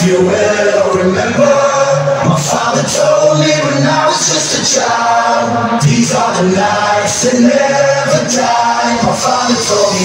You will remember, my father told me when I was just a child, these are the nights that never die. My father told me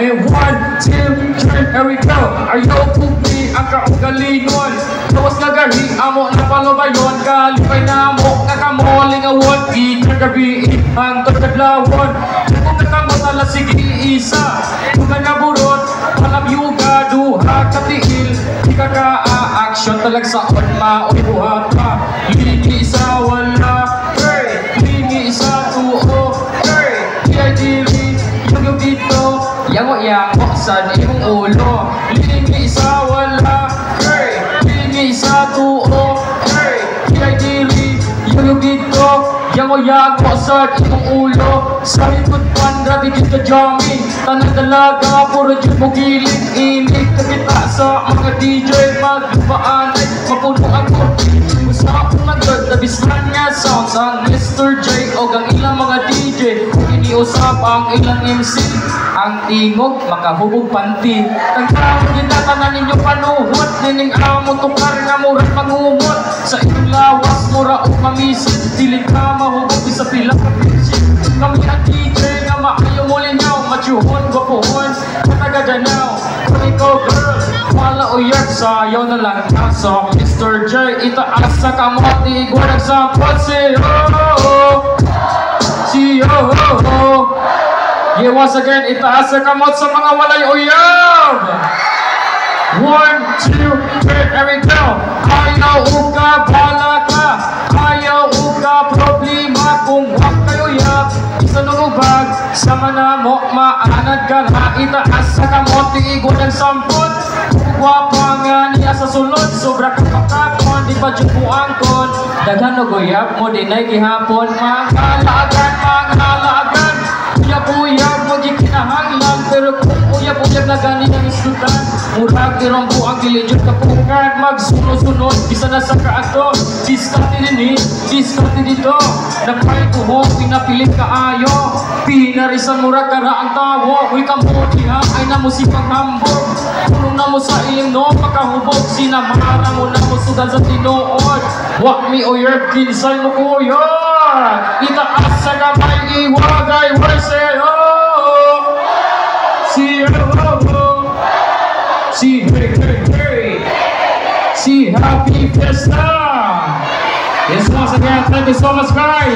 And 1, 2, 3, here we go. Ayaw pupi ang kaugalingon. Tawas nga gari, amo na palobayon. Kalipay na mo, nakamoling awon. Ikang gabi, ang kadlawon. Kung nakamo tala sige isa. Kung na burot, palam yuga, duha katiil. Ika ka-a-action talag sa onma o buhat pa. Ligi isa wala, hey. Ligi isa tuo, hey. Dili, yung dito. Yango sa iyong ulo. Lingi sa wala, hey. Lingi sa tuo, hey. Kilay dili, yung dito. Yango sa iyong ulo. Sa likod panda, digit ka jamming. Tanang dalaga, puro dyan mo giling. Inig kakita sa mga DJ. Magdupaan ay mapuno ang kurti. Sa akong nagod, nabislan nga sounds ang Mr. J o gang ilang mga DJ. Kung usap ang ilang MC. Ang tingog, makahubog panty. Tagtawag ginatanan ninyo panuhot. Nining amo tukar nga murag mangumot. Sa inyong lawas, mura o mamisit. Dili ka mahubog sa pila ka bitchit. Kami ang DJ nga maayo mo linyaw. Matyuhon, gwapuhon, katagaganaw. Kung ikaw girl, wala o yak. Sayaw na lang tasok. Mr. J, itaas sa kamot. Igwa nagsampot si ho-ho. Si ho-ho. Yeah, once again, itaas sa kamot sa mga walay uyab. 1, 2, 3, here we go. Ayaw uka, bala ka. Ayaw uka, problema kung wak kayo yab. Isa nung ubag, sama na mo, maanad ka na. Itaas sa kamot, tiigo ng sampot. Guwapa nga niya sa sulod, sobra ka pakakon, di pa dyan buangkon. Daghan o guyab mo, dinay gihapon. Mga lagan, uyab-uyab, magikinahanglan. Pero kung uyab-uyab na gani ng istutan, murag irombo ang gilidyo kapungan. Magsunod-sunod, isa na sa kaato. Diskarte din diskarte dito. Nagpay tuhog, pinapilit ka ayo. Pinarisan murag kara ang tawo. Uy kambuti ha, ay na mo si paghambog. Puno na mo sa ilim no, makahubog. Sinamara mo na mo sudan sa tinood. Wak mi uyab, kinsay mo kuyod. Itaas sa kamay, iwagay, say oh, see oh, see hey, see happy fiesta. Yes, once again, thank you so much, guys.